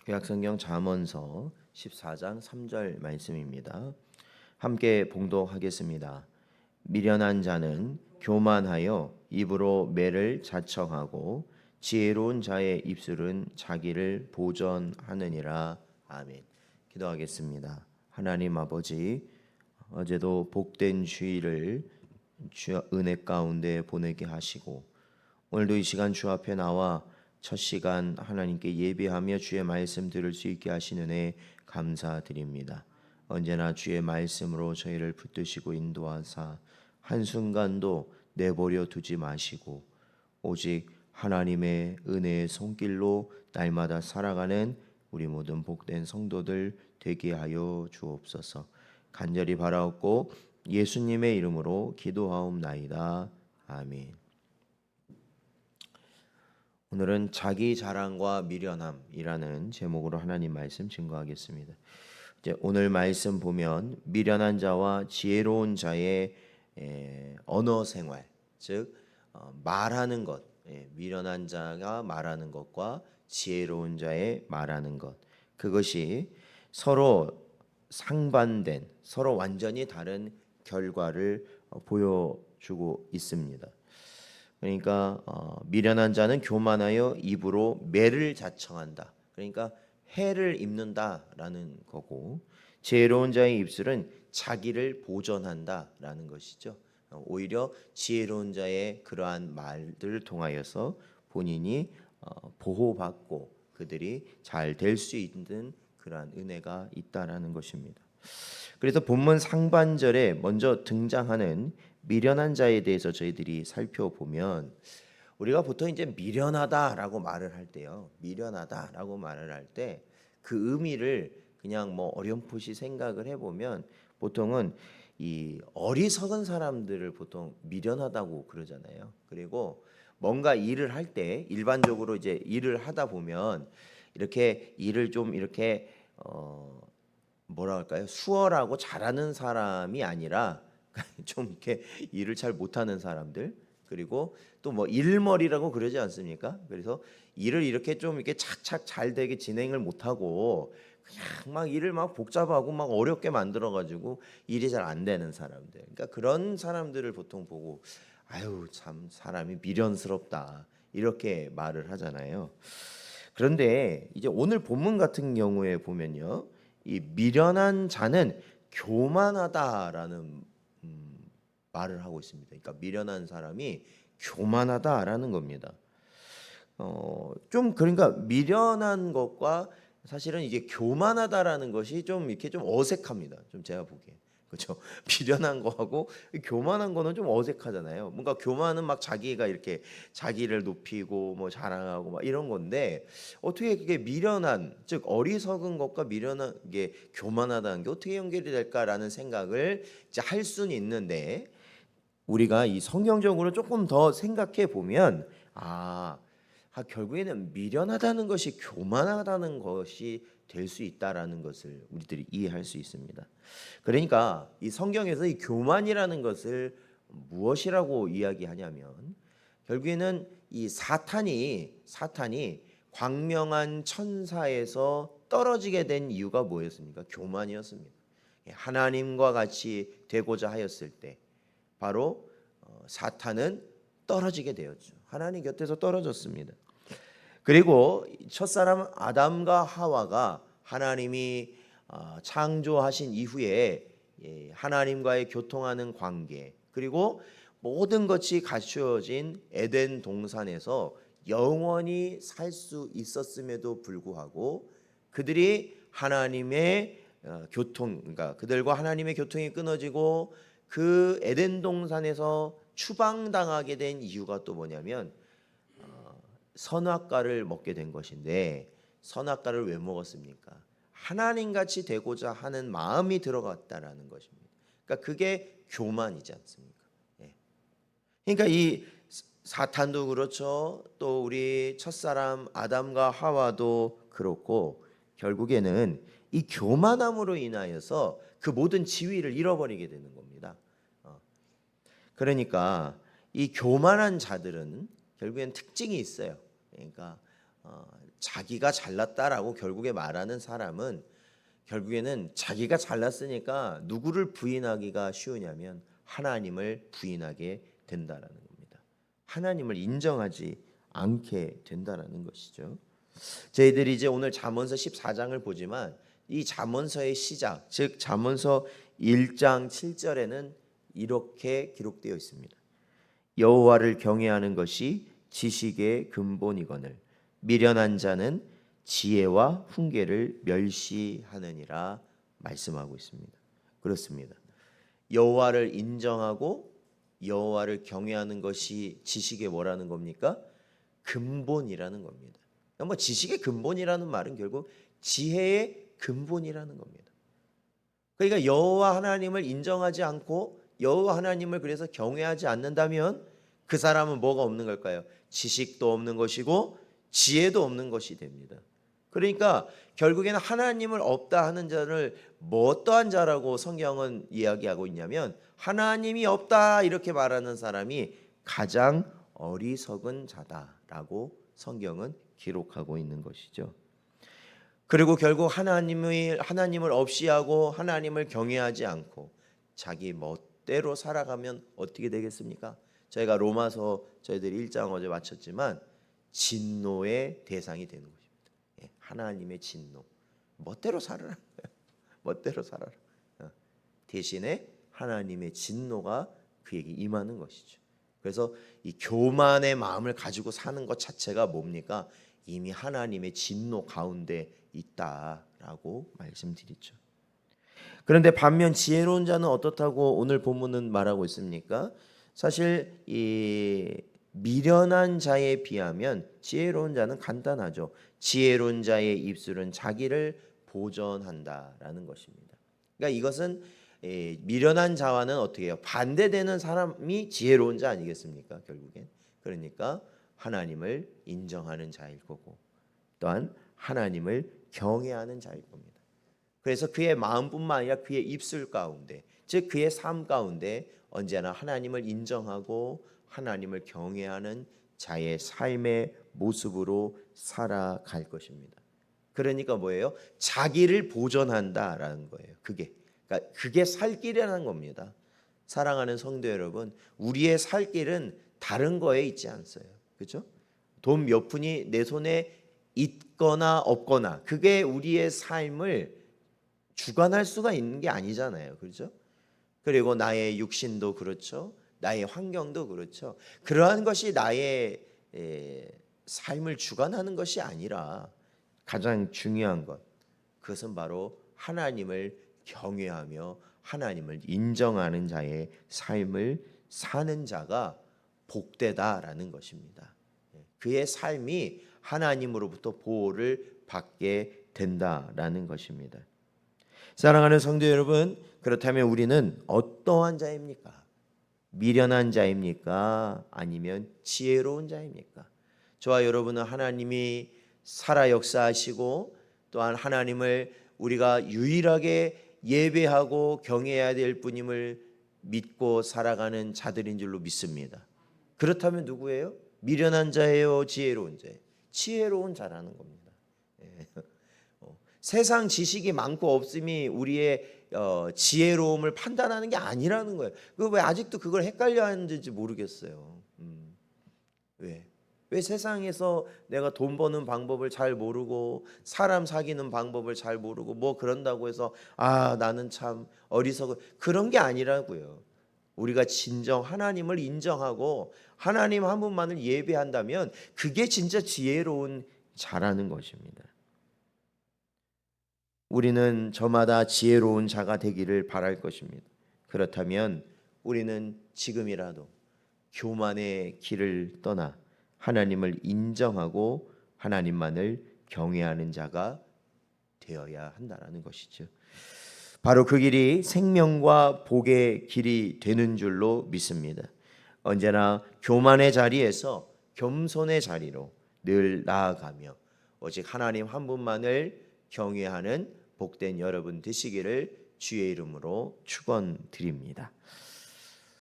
구약성경 잠언서 14장 3절 말씀입니다. 함께 봉독하겠습니다. 미련한 자는 교만하여 입으로 매를 자청하고 지혜로운 자의 입술은 자기를 보전하느니라. 아멘. 기도하겠습니다. 하나님 아버지, 어제도 복된 주일을 주 은혜 가운데 보내게 하시고 오늘도 이 시간 주 앞에 나와 첫 시간 하나님께 예배하며 주의 말씀 들을 수 있게 하시는 애 감사드립니다. 언제나 주의 말씀으로 저희를 붙드시고 인도하사 한순간도 내버려 두지 마시고 오직 하나님의 은혜의 손길로 날마다 살아가는 우리 모든 복된 성도들 되게 하여 주옵소서. 간절히 바라옵고 예수님의 이름으로 기도하옵나이다. 아멘. 오늘은 자기 자랑과 미련함이라는 제목으로 하나님 말씀 증거하겠습니다. 이제 오늘 말씀 보면 미련한 자와 지혜로운 자의 언어 생활, 즉 말하는 것, 미련한 자가 말하는 것과 지혜로운 자의 말하는 것, 그것이 서로 상반된, 서로 완전히 다른 결과를 보여주고 있습니다. 그러니까 미련한 자는 교만하여 입으로 매를 자청한다. 그러니까 해를 입는다라는 거고, 지혜로운 자의 입술은 자기를 보전한다라는 것이죠. 오히려 지혜로운 자의 그러한 말들을 통하여서 본인이 보호받고 그들이 잘 될 수 있는 그러한 은혜가 있다라는 것입니다. 그래서 본문 상반절에 먼저 등장하는 미련한 자에 대해서 저희들이 살펴보면 우리가 보통 이제 미련하다라고 말을 할 때요. 미련하다라고 말을 할 때 그 의미를 그냥 뭐 어렴풋이 생각을 해보면 보통은 이 어리석은 사람들을 보통 미련하다고 그러잖아요. 그리고 뭔가 일을 할 때 일반적으로 이제 일을 하다 보면 이렇게 일을 좀 이렇게 뭐라 할까요? 수월하고 잘하는 사람이 아니라 좀 이렇게 일을 잘 못하는 사람들, 그리고 또 뭐 일머리라고 그러지 않습니까? 그래서 일을 이렇게 좀 이렇게 착착 잘 되게 진행을 못하고 그냥 막 일을 막 복잡하고 막 어렵게 만들어 가지고 일이 잘 안 되는 사람들, 그러니까 그런 사람들을 보통 보고 아유 참 사람이 미련스럽다 이렇게 말을 하잖아요. 그런데 이제 오늘 본문 같은 경우에 보면요, 이 미련한 자는 교만하다라는 말을 하고 있습니다. 그러니까 미련한 사람이 교만하다라는 겁니다. 좀 그러니까 미련한 것과 사실은 이게 교만하다라는 것이 좀 이렇게 좀 어색합니다. 좀 제가 보기에. 그렇죠. 미련한 거하고 교만한 거는 좀 어색하잖아요. 뭔가 교만은 막 자기가 이렇게 자기를 높이고 뭐 자랑하고 막 이런 건데 어떻게 그게 미련한, 즉 어리석은 것과 미련한 게 교만하다는 게 어떻게 연결이 될까라는 생각을 이제 할 수는 있는데, 우리가 이 성경적으로 조금 더 생각해 보면 결국에는 미련하다는 것이 교만하다는 것이 될 수 있다라는 것을 우리들이 이해할 수 있습니다. 그러니까 이 성경에서 이 교만이라는 것을 무엇이라고 이야기하냐면 결국에는 이 사탄이 광명한 천사에서 떨어지게 된 이유가 뭐였습니까? 교만이었습니다. 하나님과 같이 되고자 하였을 때 바로 사탄은 떨어지게 되었죠. 하나님 곁에서 떨어졌습니다. 그리고 첫사람 아담과 하와가 하나님이 창조하신 이후에 하나님과의 교통하는 관계, 그리고 모든 것이 갖추어진 에덴 동산에서 영원히 살 수 있었음에도 불구하고 그들이 하나님의 그러니까 그들과 하나님의 교통이 끊어지고 그 에덴 동산에서 추방당하게 된 이유가 또 뭐냐면 선악과를 먹게 된 것인데, 선악과를 왜 먹었습니까? 하나님같이 되고자 하는 마음이 들어갔다라는 것입니다. 그러니까 그게 교만이지 않습니까? 그러니까 이 사탄도 그렇죠. 또 우리 첫사람 아담과 하와도 그렇고 결국에는 이 교만함으로 인하여서 그 모든 지위를 잃어버리게 되는 겁니다. 그러니까 이 교만한 자들은 결국엔 특징이 있어요. 그러니까 자기가 잘났다라고 결국에 말하는 사람은 결국에는 자기가 잘났으니까 누구를 부인하기가 쉬우냐면 하나님을 부인하게 된다라는 겁니다. 하나님을 인정하지 않게 된다라는 것이죠. 저희들이 이제 오늘 잠언서 14장을 보지만 이 잠언서의 시작, 즉 잠언서 1장 7절에는 이렇게 기록되어 있습니다. 여호와를 경외하는 것이 지식의 근본이거늘 미련한 자는 지혜와 훈계를 멸시하느니라 말씀하고 있습니다. 그렇습니다. 여호와를 인정하고 여호와를 경외하는 것이 지식의 뭐라는 겁니까? 근본이라는 겁니다. 뭐 지식의 근본이라는 말은 결국 지혜의 근본이라는 겁니다. 그러니까 여호와 하나님을 인정하지 않고 여호와 하나님을 그래서 경외하지 않는다면 그 사람은 뭐가 없는 걸까요? 지식도 없는 것이고 지혜도 없는 것이 됩니다. 그러니까 결국에는 하나님을 없다 하는 자를 뭐 어떠한 자라고 성경은 이야기하고 있냐면 하나님이 없다 이렇게 말하는 사람이 가장 어리석은 자다라고 성경은 기록하고 있는 것이죠. 그리고 결국 하나님을 없이 하고 하나님을 경외하지 않고 자기 멋대로 살아가면 어떻게 되겠습니까? 저희가 로마서 저희들이 1장 어제 마쳤지만 진노의 대상이 되는 것입니다. 하나님의 진노. 멋대로 살아라. 멋대로 살아라. 대신에 하나님의 진노가 그에게 임하는 것이죠. 그래서 이 교만의 마음을 가지고 사는 것 자체가 뭡니까? 이미 하나님의 진노 가운데 있다라고 말씀드리죠. 그런데 반면 지혜로운 자는 어떻다고 오늘 본문은 말하고 있습니까? 사실 이 미련한 자에 비하면 지혜로운 자는 간단하죠. 지혜로운 자의 입술은 자기를 보전한다라는 것입니다. 그러니까 이것은 미련한 자와는 어떻게 해요? 반대되는 사람이 지혜로운 자 아니겠습니까? 결국엔. 그러니까 하나님을 인정하는 자일 거고 또한 하나님을 경외하는 자일 겁니다. 그래서 그의 마음뿐만 아니라 그의 입술 가운데 즉 그의 삶 가운데 언제나 하나님을 인정하고 하나님을 경외하는 자의 삶의 모습으로 살아갈 것입니다. 그러니까 뭐예요? 자기를 보존한다라는 거예요. 그러니까 그게 살 길이라는 겁니다. 사랑하는 성도 여러분, 우리의 살 길은 다른 거에 있지 않어요. 그렇죠? 돈 몇 푼이 내 손에 있거나 없거나 그게 우리의 삶을 주관할 수가 있는 게 아니잖아요. 그렇죠? 그리고 나의 육신도 그렇죠. 나의 환경도 그렇죠. 그러한 것이 나의 삶을 주관하는 것이 아니라 가장 중요한 것 그것은 바로 하나님을 경외하며 하나님을 인정하는 자의 삶을 사는 자가 복되다라는 것입니다. 그의 삶이 하나님으로부터 보호를 받게 된다라는 것입니다. 사랑하는 성도 여러분, 그렇다면 우리는 어떠한 자입니까? 미련한 자입니까? 아니면 지혜로운 자입니까? 저와 여러분은 하나님이 살아 역사하시고 또한 하나님을 우리가 유일하게 예배하고 경외해야 될 분임을 믿고 살아가는 자들인 줄로 믿습니다. 그렇다면 누구예요? 미련한 자예요? 지혜로운 자예요? 지혜로운 자라는 겁니다. 세상 지식이 많고 없음이 우리의 지혜로움을 판단하는 게 아니라는 거예요. 그 왜 아직도 그걸 헷갈려 하는지 모르겠어요. 왜 세상에서 내가 돈 버는 방법을 잘 모르고 사람 사귀는 방법을 잘 모르고 뭐 그런다고 해서 나는 참 어리석은 그런 게 아니라고요. 우리가 진정 하나님을 인정하고 하나님 한 분만을 예배한다면 그게 진짜 지혜로운 자라는 것입니다. 우리는 저마다 지혜로운 자가 되기를 바랄 것입니다. 그렇다면 우리는 지금이라도 교만의 길을 떠나 하나님을 인정하고 하나님만을 경외하는 자가 되어야 한다는 것이죠. 바로 그 길이 생명과 복의 길이 되는 줄로 믿습니다. 언제나 교만의 자리에서 겸손의 자리로 늘 나아가며 오직 하나님 한 분만을 경외하는 복된 여러분 되시기를 주의 이름으로 축원드립니다.